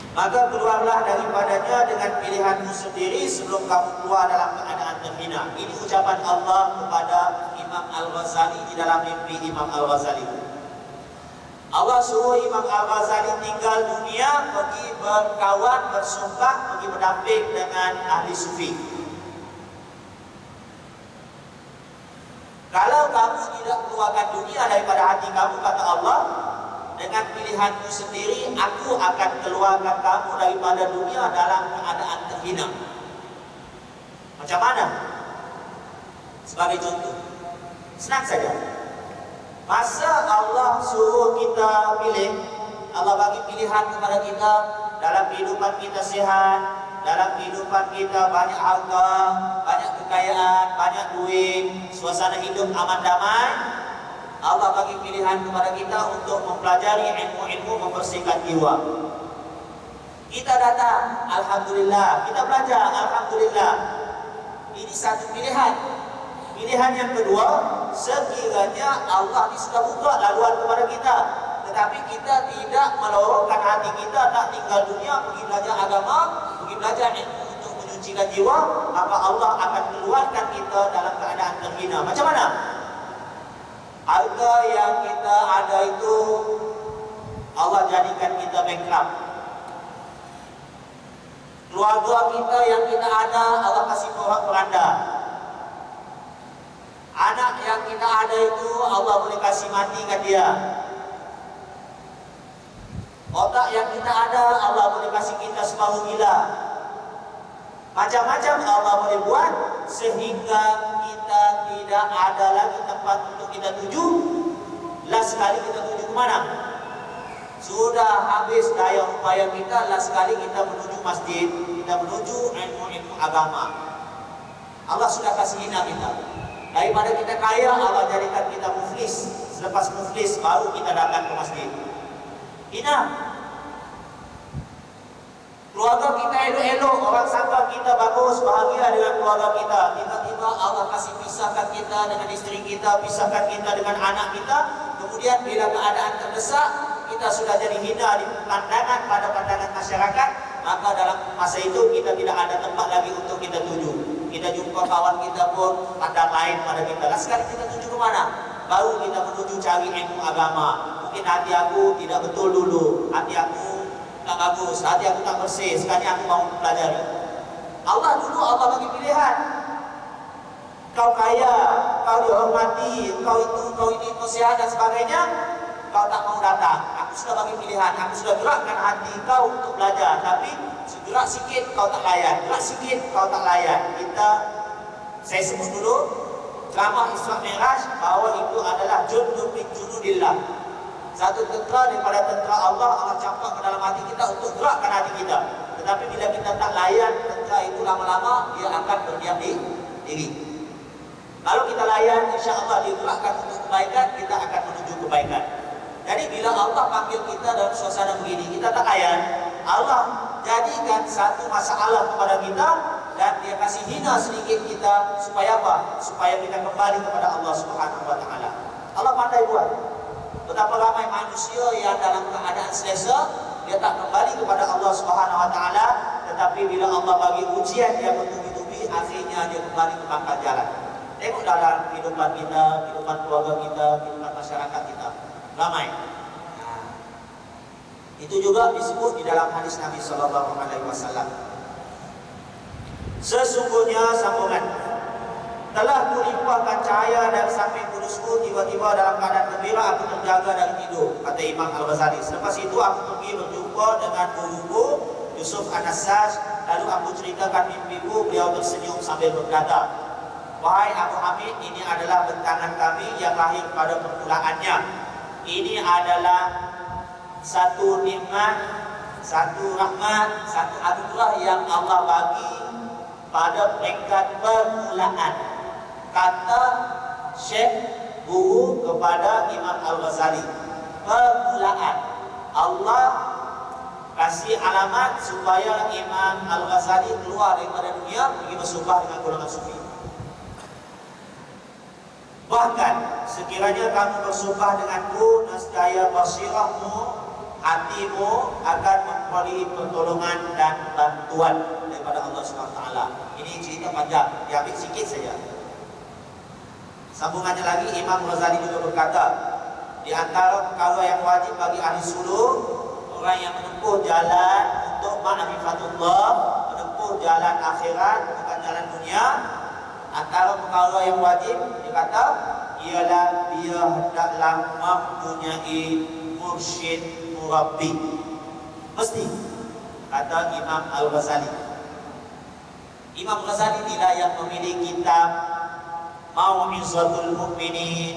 Maka keluarlah daripadanya dengan pilihanmu sendiri sebelum kamu keluar dalam keadaan terhina. Ini ucapan Allah kepada Imam Al-Ghazali di dalam mimpi Imam Al-Ghazali. Allah suruh Imam Al-Ghazali tinggal dunia, pergi berkawan, bersumpah, pergi berdamping dengan ahli sufi. Kalau kamu tidak keluarkan dunia daripada hati kamu, kata Allah, dengan pilihanmu sendiri, aku akan keluarkan kamu daripada dunia dalam keadaan terhina. Macam mana? Sebagai contoh, senang saja. Masa Allah suruh kita pilih, Allah bagi pilihan kepada kita, dalam kehidupan kita sehat, dalam kehidupan kita banyak harta, banyak kekayaan, banyak duit, suasana hidup aman damai. Allah bagi pilihan kepada kita untuk mempelajari ilmu-ilmu membersihkan jiwa. Kita datang, alhamdulillah. Kita belajar, alhamdulillah. Ini satu pilihan. Pilihan yang kedua, sekiranya Allah ini sudah buka laluan kepada kita, tetapi kita tidak melorongkan hati kita, tak tinggal dunia, pergi belajar agama, pergi belajar ilmu untuk menyucikan jiwa, maka Allah akan keluarkan kita dalam keadaan terhina. Macam mana? Harta yang kita ada itu Allah jadikan kita bankrupt. Keluarga kita yang kita ada Allah kasih porak-poranda. Anak yang kita ada itu Allah boleh kasih matikan dia. Otak yang kita ada Allah boleh kasih kita separuh gila. Macam-macam Allah boleh buat sehingga kita tidak ada lagi tempat untuk kita tuju. Last sekali kita tuju ke mana? Sudah habis daya upaya kita, last sekali kita menuju masjid, kita menuju ilmu-ilmu agama. Allah sudah kasih hina kita. Daripada kita kaya, Allah jadikan kita muflis. Selepas muflis baru kita datang ke masjid. Hina. Keluarga kita elok-elok, orang sangka kita bagus, bahagia dengan keluarga kita. Tiba-tiba Allah kasih pisahkan kita dengan isteri kita, pisahkan kita dengan anak kita. Kemudian bila keadaan terdesak, kita sudah jadi hina di pandangan pada pandangan masyarakat. Maka dalam masa itu kita tidak ada tempat lagi untuk kita tuju. Kita jumpa kawan kita pun pandang lain pada kita. Lah sekali kita tuju ke mana? Baru kita menuju cari ilmu agama. Mungkin hati aku tidak betul dulu, hati aku tak bagus, hati aku tak bersih, sekarang aku mau pelajari. Allah dulu Allah bagi pilihan. Kau kaya, kau dihormati, kau itu, kau ini, kau sehat dan sebagainya. Kau tak mau datang. Aku sudah bagi pilihan, aku sudah gerakkan hati kau untuk belajar. Tapi gerak sikit kau tak layan, gerak sikit kau tak layan. Saya sebut dulu ceramah Isra Mi'raj bahwa itu adalah jundun min junudillah. Satu tentera daripada tentera Allah, Allah campak ke dalam hati kita untuk gerakkan hati kita. Tetapi bila kita tak layan tentera itu, lama-lama dia akan berdiam diri. Kalau kita layan, insya Allah digerakkan untuk kebaikan, kita akan menuju kebaikan. Jadi bila Allah panggil kita dalam suasana begini, kita tak layan, Allah jadikan satu masalah kepada kita dan dia kasih hina sedikit kita supaya apa? Supaya kita kembali kepada Allah Subhanahu wa taala. Allah pandai buat. Betapa ramai manusia yang dalam keadaan selesa, dia tak kembali kepada Allah Subhanahu wa taala, tetapi bila Allah bagi ujian dia bertubi-tubi, akhirnya dia kembali ke pangkal jalan. Tengok dalam kehidupan kita, kehidupan keluarga kita, kehidupan masyarakat kita. Ramai. Itu juga disebut di dalam hadis Nabi sallallahu alaihi wasallam. Sesungguhnya sambungan Telah kulimpahkan cahaya dari samping kudusku, tiba-tiba dalam keadaan gembira aku terjaga dari tidur, kata Imam Al-Ghazali. Selepas itu aku pergi berjumpa dengan guruku Yusuf An-Nassaj, lalu aku ceritakan mimpiku. Beliau tersenyum sambil berkata, wahai Abu Hamid, ini adalah bentangan kami yang lahir pada permulaannya. Ini adalah satu nikmat, satu rahmat, satu anugerah yang Allah bagi pada peringkat permulaan. Kata Syekh guru kepada Imam Al-Ghazali, permulaan. Allah kasih alamat supaya Imam Al-Ghazali keluar daripada dunia pergi bersumpah dengan golongan sufi. Bahkan sekiranya kamu bersumpah denganku, nescaya basirahmu, hatimu akan memperoleh pertolongan dan bantuan daripada Allah SWT. Ini cerita panjang, diambil sikit saja. Sambungannya lagi, Imam Ghazali juga berkata, di antara perkara yang wajib bagi ahli suluk, orang yang menempuh jalan untuk ma'rifatullah, menempuh jalan akhirat, bukan jalan dunia, antara perkara yang wajib, dia kata, ialah dia hendaklah mempunyai mursyid murabbi. Mesti, kata Imam Al-Ghazali. Imam Ghazali tidak yang memilih kitab Mau'izatul Mu'minin,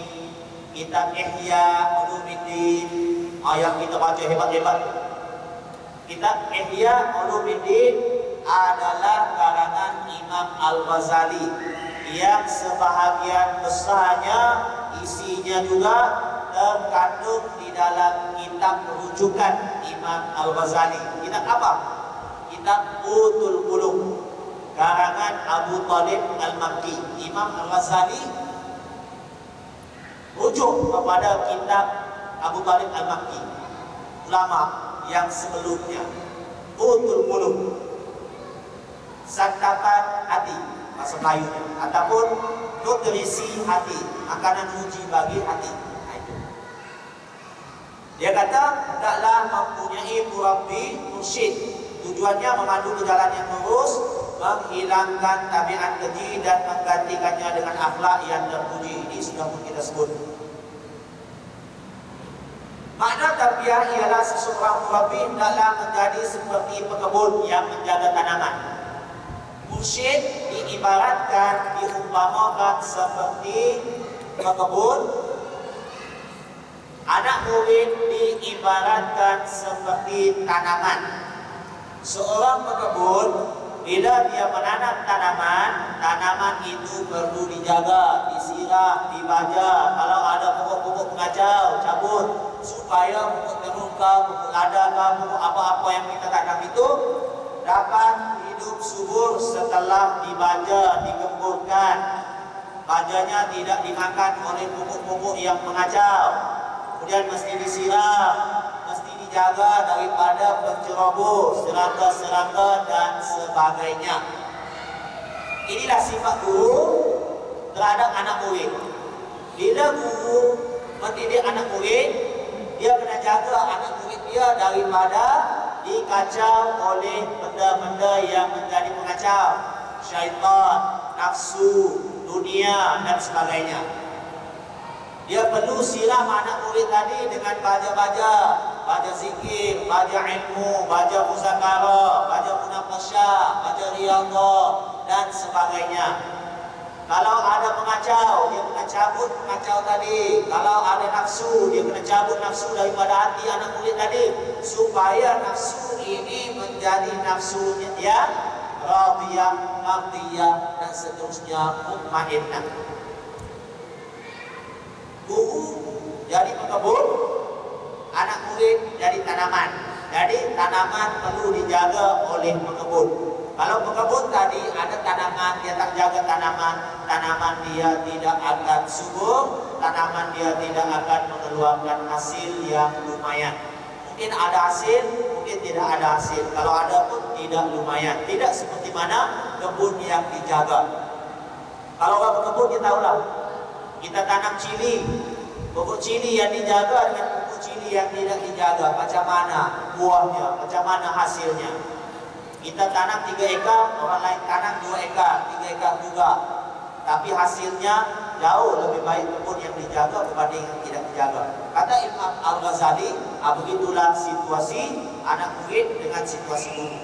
kitab Ihya Ulumuddin, yang kita baca hebat-hebat. Kitab Ihya Ulumuddin adalah karangan Imam Al-Ghazali yang sebahagian besarnya isinya juga terkandung di dalam kitab rujukan Imam Al-Ghazali. Kitab apa? Kitab Utul Qulub, karangan Abu Talib Al-Makki. Imam Al-Ghazali rujuk kepada kitab Abu Talib Al-Makki, ulama yang sebelumnya. Utul Qulub, santapan hati bahasa Melayunya, ataupun nutrisi hati, makanan uji bagi hati. Dia kata, hendaklah mempunyai murabbi, mursyid. Tujuannya memandu ke jalan yang lurus, menghilangkan tabiat keji dan menggantikannya dengan akhlak yang terpuji. Ini sudah pun kita sebut. Makna tarbiyah ialah seseorang murabbi hendaklah menjadi seperti pekebun yang menjaga tanaman. Mursyid diibaratkan, diumpamakan seperti pekebun. Anak murid diibaratkan seperti tanaman. Seorang pekebun, bila dia menanam tanaman, tanaman itu perlu dijaga, disiram, dibaja. Kalau ada pokok-pokok pengacau, cabut, supaya pokok terluka, pokok ladang, pokok apa-apa yang kita tanam itu dapat hidup subur setelah dibaja, digemburkan. Bajanya tidak dimakan oleh pokok-pokok yang mengacau. Kemudian mesti disiram, mesti dijaga daripada penceroboh, serangga-serangga dan sebagainya. Inilah sifat guru terhadap anak murid. Bila guru mendidik anak murid, dia kena jaga anak murid dia daripada dikacau oleh benda-benda yang menjadi pengacau, syaitan, nafsu, dunia dan sebagainya. Dia perlu siram anak murid tadi dengan baja-baja, baja zikir, baja ilmu, baja muzakarah, baja munaqasyah, baja riyadhah dan sebagainya. Kalau ada pengacau, dia kena cabut pengacau tadi. Kalau ada nafsu, dia kena cabut nafsu daripada hati anak murid tadi, supaya nafsu ini menjadi nafsu yang radiyah, mardiyah dan seterusnya, mutmainnah. Guru jadi pekebun, anak murid jadi tanaman. Jadi tanaman perlu dijaga oleh pekebun. Kalau pekebun tadi ada tanaman, dia tak jaga tanaman, tanaman dia tidak akan subur, tanaman dia tidak akan mengeluarkan hasil yang lumayan. Mungkin ada hasil, mungkin tidak ada hasil. Kalau ada pun tidak lumayan. Tidak seperti mana kebun yang dijaga. Kalau orang berkebun, kita tahulah, kita tanam cili, pokok cili yang dijaga dengan pokok cili yang tidak dijaga, macam mana buahnya, macam mana hasilnya. Kita tanam 3 ekar, orang lain tanam 2 ekar, 3 ekar juga. tapi hasilnya jauh lebih baik kebun yang dijaga berbanding yang tidak dijaga. Kata Imam Al-Ghazali, begitulah situasi anak murid dengan situasi guru.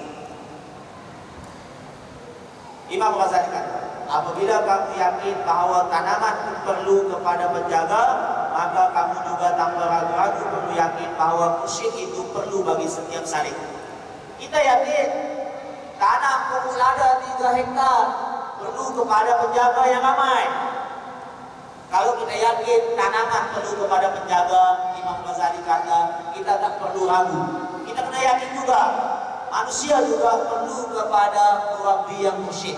Imam Ghazali kata, apabila kamu yakin bahwa tanaman perlu kepada penjaga, maka kamu juga tanpa ragu-ragu perlu yakin bahwa musyrik itu perlu bagi setiap salik. Kita yakin tanah pupuk lada 3 hektar perlu kepada penjaga yang ramai. Kalau kita yakin tanaman perlu kepada penjaga, Imam Ghazali kata, kita tak perlu ragu. Kita kena yakin juga manusia juga perlu kepada Rabbi yang musyrik.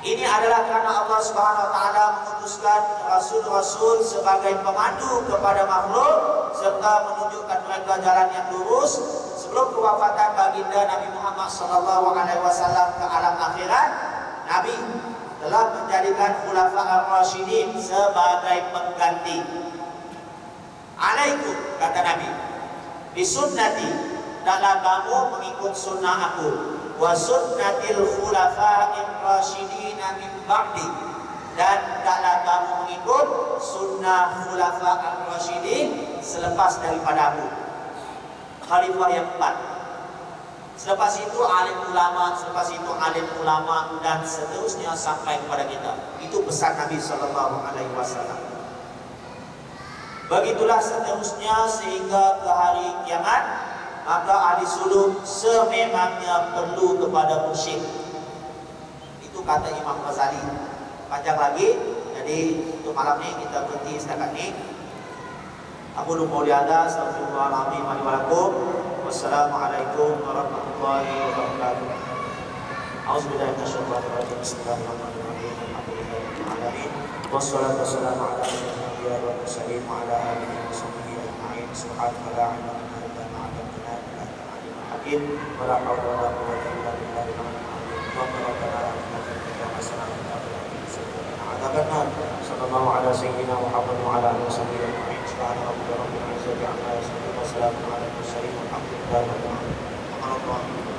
Ini adalah karena Allah Subhanahu wa taala mengutuskan rasul-rasul sebagai pemandu kepada makhluk serta menunjukkan mereka jalan yang lurus. Sebelum kewafatan baginda Nabi Muhammad sallallahu alaihi wasallam ke alam akhirat, Nabi telah menjadikan khulafa ar-rasyidin sebagai pengganti. Alaikum, kata Nabi, bisunnati, hendaklah kamu mengikut sunnah aku, wa sunnatil khulafa'ir rasyidin min ba'di, dan hendaklah kamu mengikut sunnah khulafa ar-rasyidin selepas daripada aku, khalifah yang 4. Selepas itu alim ulama, dan seterusnya sampai kepada kita. Itu pesan Nabi sallallahu alaihi wasallam. Begitulah seterusnya sehingga ke hari kiamat, maka ahli suluk sememangnya perlu kepada musyrik. Itu kata Imam Ghazali. Panjang lagi, jadi untuk malam ini kita berhenti setakat ini. Aku lu qouli hadza, astaghfirullahaladzim wa lakum. Wassalamualaikum warahmatullahi wabarakatuh. A'udzubillahi minasyaitonir rajim. Bismillahirrahmanirrahim. Alhamdulillahirabbil alamin. Wassalatu wassalamu ala asyrofil anbiya'i wal mursalin wa ala alihi wa sahbihi ajma'in. Subhanaka la ilma lana illa ma 'allamtana innaka antal alimul hakim. Wa la haula wa la quwwata illa billahil aliyyil azim. Rabbana atina fid dunya hasanah wa fil akhirati hasanah wa qina adzaban nar. Sallallahu ala sayyidina Muhammad wa ala alihi wa sahbihi ajma'in. Subhana rabbika rabbil izzati amma yasifun wa salamun ala al mursalin walhamdulillahi rabbil alamin.